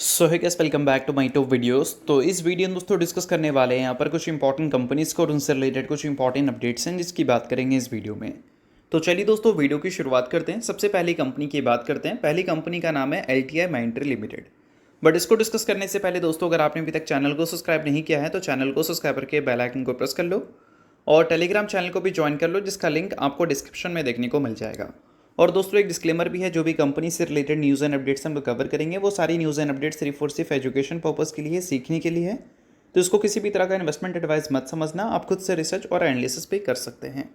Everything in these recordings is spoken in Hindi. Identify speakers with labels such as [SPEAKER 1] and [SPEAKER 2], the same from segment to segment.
[SPEAKER 1] So hi guys, welcome back to my top videos. तो इस वीडियो में दोस्तों डिस्कस करने वाले हैं यहाँ पर कुछ इंपॉर्टेंट कंपनीज को और उनसे रिलेटेड कुछ इंपॉर्टेंट अपडेट्स हैं जिसकी बात करेंगे इस वीडियो में। तो चलिए दोस्तों वीडियो की शुरुआत करते हैं। सबसे पहली कंपनी की बात करते हैं। पहली कंपनी का नाम है LTI माइंट्री लिमिटेड। बट इसको डिस्कस करने से पहले दोस्तों, अगर आपने अभी तक चैनल को सब्सक्राइब नहीं किया है तो चैनल को सब्सक्राइब करके बेल आइकन को प्रेस कर लो और टेलीग्राम चैनल को भी ज्वाइन कर लो, जिसका लिंक आपको डिस्क्रिप्शन में देखने को मिल जाएगा। और दोस्तों एक डिस्क्लेमर भी है, जो भी कंपनी से रिलेटेड न्यूज़ एंड अपडेट्स हम लोग कवर करेंगे वो सारी न्यूज़ एंड अपडेट्स सिर्फ और सिर्फ एजुकेशन पर्पज़ के लिए, सीखने के लिए है। तो इसको किसी भी तरह का इन्वेस्टमेंट एडवाइस मत समझना, आप खुद से रिसर्च और एनालिसिस भी कर सकते हैं।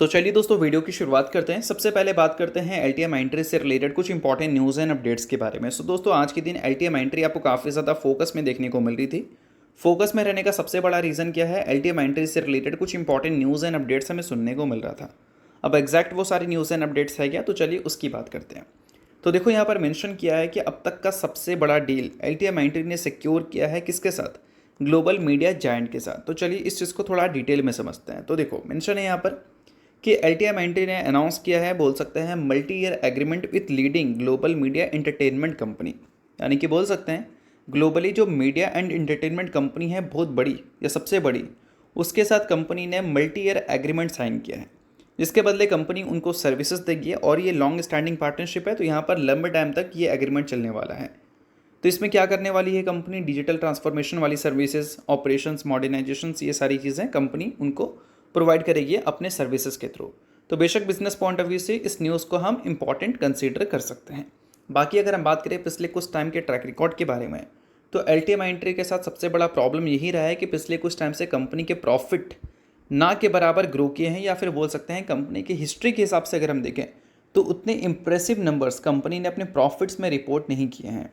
[SPEAKER 1] तो चलिए दोस्तों वीडियो की शुरुआत करते हैं। सबसे पहले बात करते हैं LTI माइंट्री से रिलेटेड कुछ इंपॉर्टेंट न्यूज़ एंड अपडेट्स के बारे में। सो दोस्तों आज के दिन LTI माइंट्री आपको काफ़ी ज़्यादा फोकस में देखने को मिल रही थी। फोकस में रहने का सबसे बड़ा रीज़न क्या है? LTI माइंट्री से रिलेटेड कुछ इंपॉर्टेंट न्यूज़ एंड अपडेट्स हमें सुनने को मिल रहा था। अब एग्जैक्ट वो सारी न्यूज़ एंड अपडेट्स है क्या, तो चलिए उसकी बात करते हैं। तो देखो यहाँ पर मेंशन किया है कि अब तक का सबसे बड़ा डील LTI माइंट्री ने सिक्योर किया है किसके साथ? ग्लोबल मीडिया जायंट के साथ। तो चलिए इस चीज़ को थोड़ा डिटेल में समझते हैं। तो देखो मेंशन है यहाँ पर कि LTI माइंट्री ने अनाउंस किया है, बोल सकते हैं, multi year agreement with leading global media entertainment company. यानी कि बोल सकते हैं ग्लोबली जो मीडिया एंड एंटरटेनमेंट कंपनी है बहुत बड़ी या सबसे बड़ी, उसके साथ कंपनी ने मल्टी ईयर एग्रीमेंट साइन किया है, जिसके बदले कंपनी उनको सर्विसेज देगी और ये लॉन्ग स्टैंडिंग पार्टनरशिप है। तो यहाँ पर लंबे टाइम तक ये एग्रीमेंट चलने वाला है। तो इसमें क्या करने वाली है कंपनी? डिजिटल ट्रांसफॉर्मेशन वाली सर्विसेज, ऑपरेशंस, मॉडर्नाइजेशंस, ये सारी चीज़ें कंपनी उनको प्रोवाइड करेगी अपने सर्विसेज के थ्रू। तो बेशक बिजनेस पॉइंट ऑफ व्यू से इस न्यूज़ को हम इंपॉर्टेंट कंसीडर कर सकते हैं। बाकी अगर हम बात करें पिछले कुछ टाइम के ट्रैक रिकॉर्ड के बारे में, तो LTI माइंट्री के साथ सबसे बड़ा प्रॉब्लम यही रहा है कि पिछले कुछ टाइम से कंपनी के प्रॉफिट ना के बराबर ग्रो किए हैं, या फिर बोल सकते हैं कंपनी की हिस्ट्री के हिसाब से अगर हम देखें तो उतने इंप्रेसिव नंबर्स कंपनी ने अपने प्रॉफिट्स में रिपोर्ट नहीं किए हैं।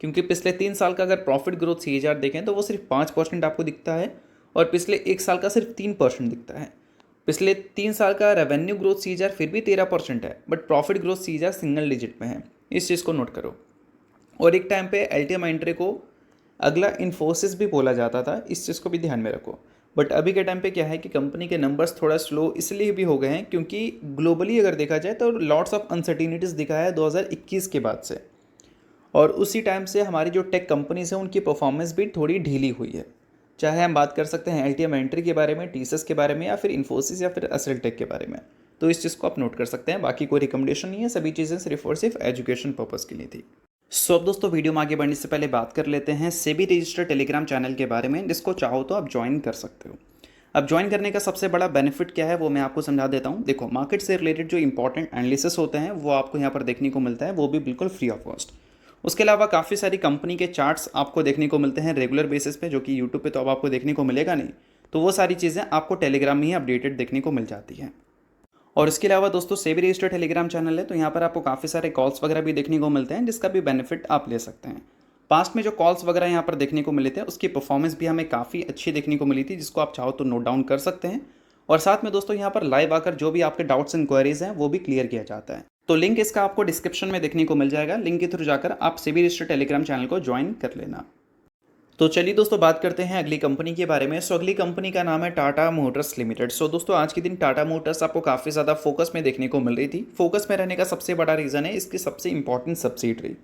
[SPEAKER 1] क्योंकि पिछले 3 साल का अगर प्रॉफिट ग्रोथ CAGR देखें तो वो सिर्फ 5% आपको दिखता है और पिछले 1 साल का सिर्फ 3% दिखता है। पिछले 3 साल का रेवेन्यू ग्रोथ CAGR फिर भी 13% है, but profit growth CAGR single digit में है। इस चीज़ को नोट करो। और एक टाइम पे LTI माइंट्री को अगला इन्फोसिस भी बोला जाता था, इस चीज़ को भी ध्यान में रखो। बट अभी के टाइम पे क्या है कि कंपनी के नंबर्स थोड़ा स्लो इसलिए भी हो गए हैं क्योंकि ग्लोबली अगर देखा जाए तो लॉट्स ऑफ अनसर्टिनिटीज़ दिखा है 2021 के बाद से, और उसी टाइम से हमारी जो टेक कंपनीज हैं उनकी परफॉर्मेंस भी थोड़ी ढीली हुई है। चाहे हम बात कर सकते हैं LTI माइंट्री के बारे में, TCS के बारे में, या फिर इन्फोसिस या फिर एस्ट्रल टेक के बारे में। तो इस चीज़ को आप नोट कर सकते हैं। बाकी कोई रिकमेंडेशन नहीं है, सभी चीज़ें सिर्फ और सिर्फ एजुकेशन पर्पज़ के लिए थी। सो अब दोस्तों वीडियो में आगे बढ़ने से पहले बात कर लेते हैं सेबी रजिस्टर्ड टेलीग्राम चैनल के बारे में, जिसको चाहो तो आप ज्वाइन कर सकते हो। अब ज्वाइन करने का सबसे बड़ा बेनिफिट क्या है वो मैं आपको समझा देता हूँ। देखो मार्केट से रिलेटेड जो इंपॉर्टेंट एनालिसिस होते हैं वो आपको यहाँ पर देखने को मिलता है, वो भी बिल्कुल फ्री ऑफ कॉस्ट। उसके अलावा काफ़ी सारी कंपनी के चार्ट्स आपको देखने को मिलते हैं रेगुलर बेसिस पे, जो कि यूट्यूब पे तो अब आपको देखने को मिलेगा नहीं। तो वो सारी चीज़ें आपको टेलीग्राम में ही अपडेटेड देखने को मिल जाती हैं। और इसके अलावा दोस्तों सेबी रजिस्टर्ड टेलीग्राम चैनल है, तो यहाँ पर आपको काफ़ी सारे कॉल्स वगैरह भी देखने को मिलते हैं, जिसका भी बेनिफिट आप ले सकते हैं। पास्ट में जो कॉल्स वगैरह यहाँ पर देखने को मिले थे उसकी परफॉर्मेंस भी हमें काफ़ी अच्छी देखने को मिली थी, जिसको आप चाहो तो नोट डाउन कर सकते हैं। और साथ में दोस्तों यहाँ पर लाइव आकर जो भी आपके डाउट्स इंक्वायरीज हैं वो भी क्लियर किया जाता है। तो लिंक इसका आपको डिस्क्रिप्शन में देखने को मिल जाएगा, लिंक के थ्रू जाकर आप सेबी रजिस्टर्ड टेलीग्राम चैनल को ज्वाइन कर लेना। तो चलिए दोस्तों बात करते हैं अगली कंपनी के बारे में। सो अगली कंपनी का नाम है टाटा मोटर्स लिमिटेड। सो दोस्तों आज के दिन टाटा मोटर्स आपको काफ़ी ज़्यादा फोकस में देखने को मिल रही थी। फोकस में रहने का सबसे बड़ा रीज़न है इसकी सबसे इंपॉर्टेंट सब्सिडरी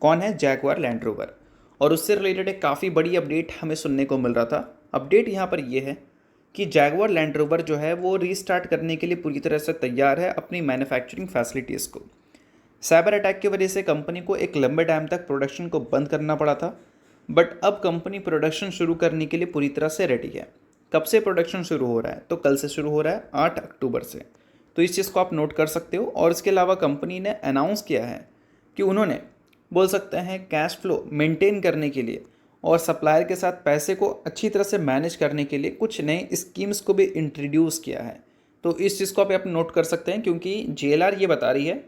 [SPEAKER 1] कौन है? Jaguar land rover. और उससे रिलेटेड एक काफ़ी बड़ी अपडेट हमें सुनने को मिल रहा था। अपडेट यहाँ पर यह है कि जैगुआर लैंड रोवर जो है वो रीस्टार्ट करने के लिए पूरी तरह से तैयार है अपनी मैन्युफैक्चरिंग फैसिलिटीज़ को। साइबर अटैक की वजह से कंपनी को एक लंबे टाइम तक प्रोडक्शन को बंद करना पड़ा था, बट अब कंपनी प्रोडक्शन शुरू करने के लिए पूरी तरह से रेडी है। कब से प्रोडक्शन शुरू हो रहा है? तो कल से शुरू हो रहा है, 8 अक्टूबर से। तो इस चीज़ को आप नोट कर सकते हो। और इसके अलावा कंपनी ने अनाउंस किया है कि उन्होंने बोल सकते हैं कैश फ्लो मेंटेन करने के लिए और सप्लायर के साथ पैसे को अच्छी तरह से मैनेज करने के लिए कुछ नए स्कीम्स को भी इंट्रोड्यूस किया है। तो इस चीज़ को आप नोट कर सकते हैं, क्योंकि JLR ये बता रही है,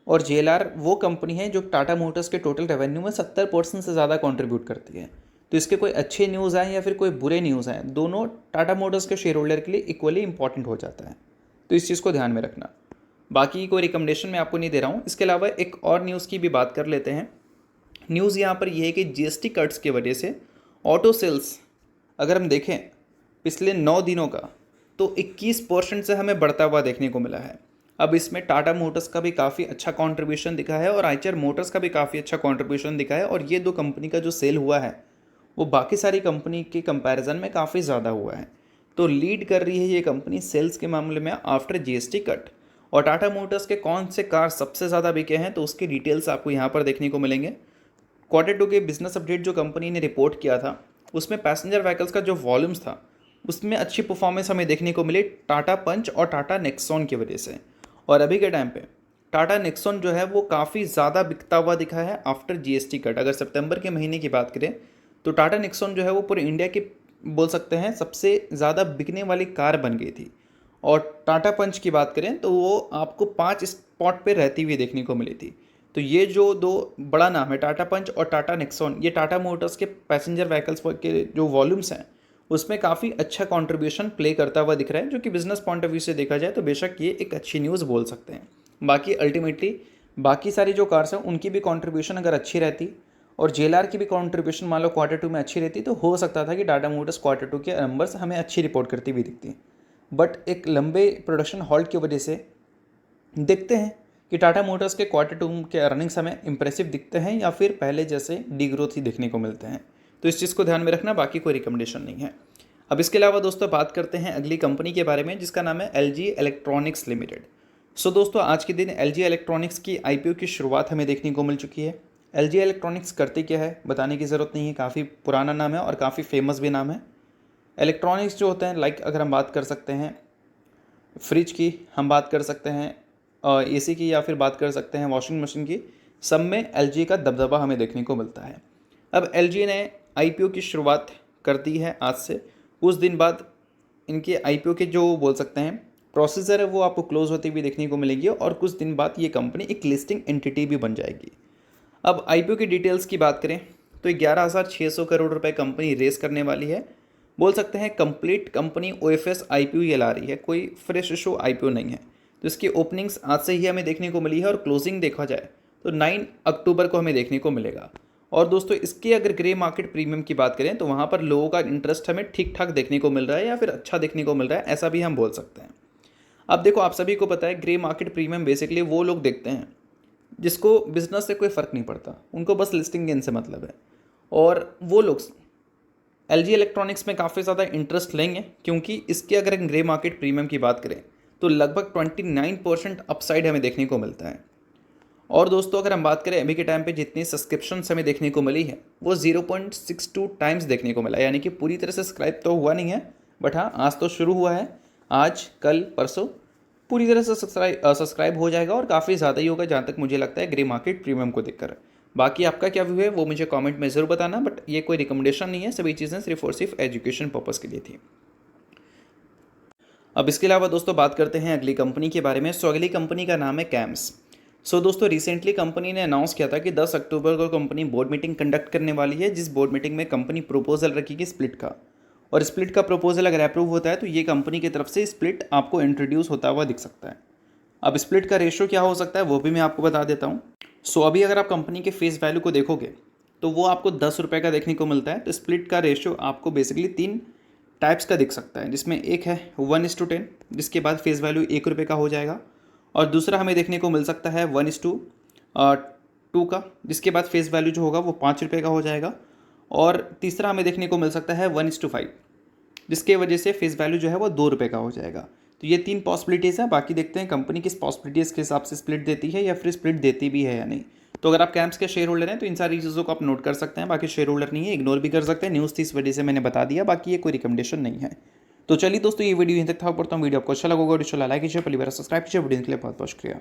[SPEAKER 1] और JLR वो कंपनी है जो टाटा मोटर्स के टोटल रेवेन्यू में 70% से ज़्यादा कंट्रीब्यूट करती है। तो इसके कोई अच्छे न्यूज़ आए या फिर कोई बुरे न्यूज़ आए, दोनों टाटा मोटर्स के शेयर होल्डर के लिए इक्वली इंपॉर्टेंट हो जाता है। तो इस चीज़ को ध्यान में रखना। बाकी कोई रिकमेंडेशन मैं आपको नहीं दे रहा हूँ। इसके अलावा एक और न्यूज़ की भी बात कर लेते हैं। न्यूज़ यहाँ पर यह है कि GST कट्स की वजह से ऑटो सेल्स अगर हम देखें पिछले 9 दिनों का, तो 21% से हमें बढ़ता हुआ देखने को मिला है। अब इसमें टाटा मोटर्स का भी काफ़ी अच्छा कंट्रीब्यूशन दिखा है और आइचर मोटर्स का भी काफ़ी अच्छा कंट्रीब्यूशन दिखा है, और ये दो कंपनी का जो सेल हुआ है वो बाकी सारी कंपनी के कंपैरिजन में काफ़ी ज़्यादा हुआ है। तो लीड कर रही है ये कंपनी सेल्स के मामले में आफ्टर जीएसटी कट। और टाटा मोटर्स के कौन से कार सबसे ज़्यादा बिके हैं तो उसकी डिटेल्स आपको यहाँ पर देखने को मिलेंगे। Q2 के बिजनेस अपडेट जो कंपनी ने रिपोर्ट किया था उसमें पैसेंजर व्हीकल्स का जो वॉल्यूम्स था उसमें अच्छी परफॉर्मेंस हमें देखने को मिली टाटा पंच और टाटा नेक्सॉन की वजह से। और अभी के टाइम पे टाटा नेक्सॉन जो है वो काफ़ी ज़्यादा बिकता हुआ दिखा है आफ्टर जीएसटी कट। अगर सितंबर के महीने की बात करें तो टाटा नेक्सॉन जो है वो पूरे इंडिया की बोल सकते हैं सबसे ज़्यादा बिकने वाली कार बन गई थी। और टाटा पंच की बात करें तो वो आपको 5 स्पॉट पे रहती हुई देखने को मिली थी। तो ये जो दो बड़ा नाम है टाटा पंच और टाटा नेक्सॉन, ये टाटा मोटर्स के पैसेंजर व्हीकल्स के जो वॉल्यूम्स हैं उसमें काफ़ी अच्छा कंट्रीब्यूशन प्ले करता हुआ दिख रहा है, जो कि बिजनेस पॉइंट ऑफ व्यू से देखा जाए तो बेशक ये एक अच्छी न्यूज़ बोल सकते हैं। बाकी अल्टीमेटली बाकी सारी जो कार्स हैं उनकी भी कंट्रीब्यूशन अगर अच्छी रहती और जेएलआर की भी कंट्रीब्यूशन मान लो Q2 में अच्छी रहती तो हो सकता था कि टाटा मोटर्स Q2 के नंबर्स हमें अच्छी रिपोर्ट करती हुई दिखती। बट एक लंबे प्रोडक्शन हॉल्ट की वजह से देखते हैं कि टाटा मोटर्स के Q2 के अर्निंग्स हमें इंप्रेसिव दिखते हैं या फिर पहले जैसे डीग्रोथ ही देखने को मिलते हैं। तो इस चीज़ को ध्यान में रखना, बाकी कोई रिकमेंडेशन नहीं है। अब इसके अलावा दोस्तों बात करते हैं अगली कंपनी के बारे में जिसका नाम है LG इलेक्ट्रॉनिक्स लिमिटेड। सो दोस्तों आज के दिन LG इलेक्ट्रॉनिक्स की IPO की शुरुआत हमें देखने को मिल चुकी है। LG इलेक्ट्रॉनिक्स करती क्या है बताने की ज़रूरत नहीं है, काफ़ी पुराना नाम है और काफ़ी फेमस भी नाम है। इलेक्ट्रॉनिक्स जो होते हैं लाइक अगर हम बात कर सकते हैं फ्रिज की, हम बात कर सकते हैं AC की, या फिर बात कर सकते हैं वॉशिंग मशीन की, सब में LG का दबदबा हमें देखने को मिलता है। अब LG ने IPO की शुरुआत कर दी है आज से कुछ दिन बाद। इनके IPO के जो बोल सकते हैं प्रोसीजर है वो आपको क्लोज होती हुई देखने को मिलेगी और कुछ दिन बाद ये कंपनी एक लिस्टिंग एंटिटी भी बन जाएगी। अब IPO की डिटेल्स की बात करें तो 11,600 करोड़ रुपए कंपनी रेस करने वाली है। बोल सकते हैं कंप्लीट कंपनी OFS IPO ये ला रही है, कोई फ्रेश इशू IPO नहीं है। तो इसकी ओपनिंग्स आज से ही हमें देखने को मिली है और क्लोजिंग देखा जाए तो 9 अक्टूबर को हमें देखने को मिलेगा। और दोस्तों इसके अगर ग्रे मार्केट प्रीमियम की बात करें तो वहाँ पर लोगों का इंटरेस्ट हमें ठीक ठाक देखने को मिल रहा है या फिर अच्छा देखने को मिल रहा है, ऐसा भी हम बोल सकते हैं। अब देखो आप सभी को पता है ग्रे मार्केट प्रीमियम बेसिकली वो लोग देखते हैं जिसको बिजनेस से कोई फ़र्क नहीं पड़ता, उनको बस लिस्टिंग गेन से मतलब है। और वो लोग LG इलेक्ट्रॉनिक्स में काफ़ी ज़्यादा इंटरेस्ट लेंगे क्योंकि इसके अगर हम ग्रे मार्केट प्रीमियम की बात करें तो लगभग 29% अपसाइड हमें देखने को मिलता है। और दोस्तों अगर हम बात करें अभी के टाइम पे जितनी सब्सक्रिप्शन हमें देखने को मिली है वो 0.62 टाइम्स देखने को मिला, यानी कि पूरी तरह से सब्सक्राइब तो हुआ नहीं है, बट हाँ आज तो शुरू हुआ है, आज कल परसों पूरी तरह से सब्सक्राइब हो जाएगा और काफ़ी ज़्यादा ही होगा जहाँ तक मुझे लगता है ग्रे मार्केट प्रीमियम को देखकर। बाकी आपका क्या व्यू है वो मुझे कमेंट में ज़रूर बताना, बट ये कोई रिकमेंडेशन नहीं है, सभी चीज़ें सिर्फ और सिर्फ एजुकेशन पर्पज़ के लिए थी। अब इसके अलावा दोस्तों बात करते हैं अगली कंपनी के बारे में। सो अगली कंपनी का नाम है कैम्स। सो दोस्तों रिसेंटली कंपनी ने अनाउंस किया था कि 10 अक्टूबर को कंपनी बोर्ड मीटिंग कंडक्ट करने वाली है, जिस बोर्ड मीटिंग में कंपनी प्रपोजल रखेगी स्प्लिट का। और स्प्लिट का प्रपोजल अगर अप्रूव होता है तो ये कंपनी की तरफ से स्प्लिट आपको इंट्रोड्यूस होता हुआ दिख सकता है। अब स्प्लिट का रेशियो क्या हो सकता है वो भी मैं आपको बता देता हूँ। सो अभी अगर आप कंपनी के फेस वैल्यू को देखोगे तो वो आपको 10 रुपये का देखने को मिलता है। तो स्प्लिट का रेशियो आपको बेसिकली 3 टाइप्स का दिख सकता है, जिसमें एक है 1:10, जिसके बाद फेस वैल्यू 1 रुपये का हो जाएगा। और दूसरा हमें देखने को मिल सकता है 1:2 का, जिसके बाद फेस वैल्यू जो होगा वो 5 रुपये का हो जाएगा। और तीसरा हमें देखने को मिल सकता है 1:5, जिसके वजह से फेस वैल्यू जो है वो 2 रुपये का हो जाएगा। तो ये 3 पॉसिबिलिटीज़ हैं, बाकी देखते हैं कंपनी किस पॉसिबिलिटीज़ के हिसाब से स्प्लिट देती है या फिर स्प्लिट देती भी है या नहीं। तो अगर आप कैम्स के शेयर होल्डर हैं तो इन सारी चीज़ों को आप नोट कर सकते हैं, बाकी शेयर होल्डर नहीं है इग्नोर भी कर सकते हैं, न्यूज़ थी इस वजह से मैंने बता दिया, बाकी ये कोई रिकमेंडेशन नहीं है। तो चलिए दोस्तों ये वीडियो यहीं तक था, पढ़ता हूँ वीडियो आपको अच्छा लगा होगा, लाइक कीजिए, पहली बार सब्सक्राइब कीजिए, वीडियो के लिए बहुत बहुत शुक्रिया।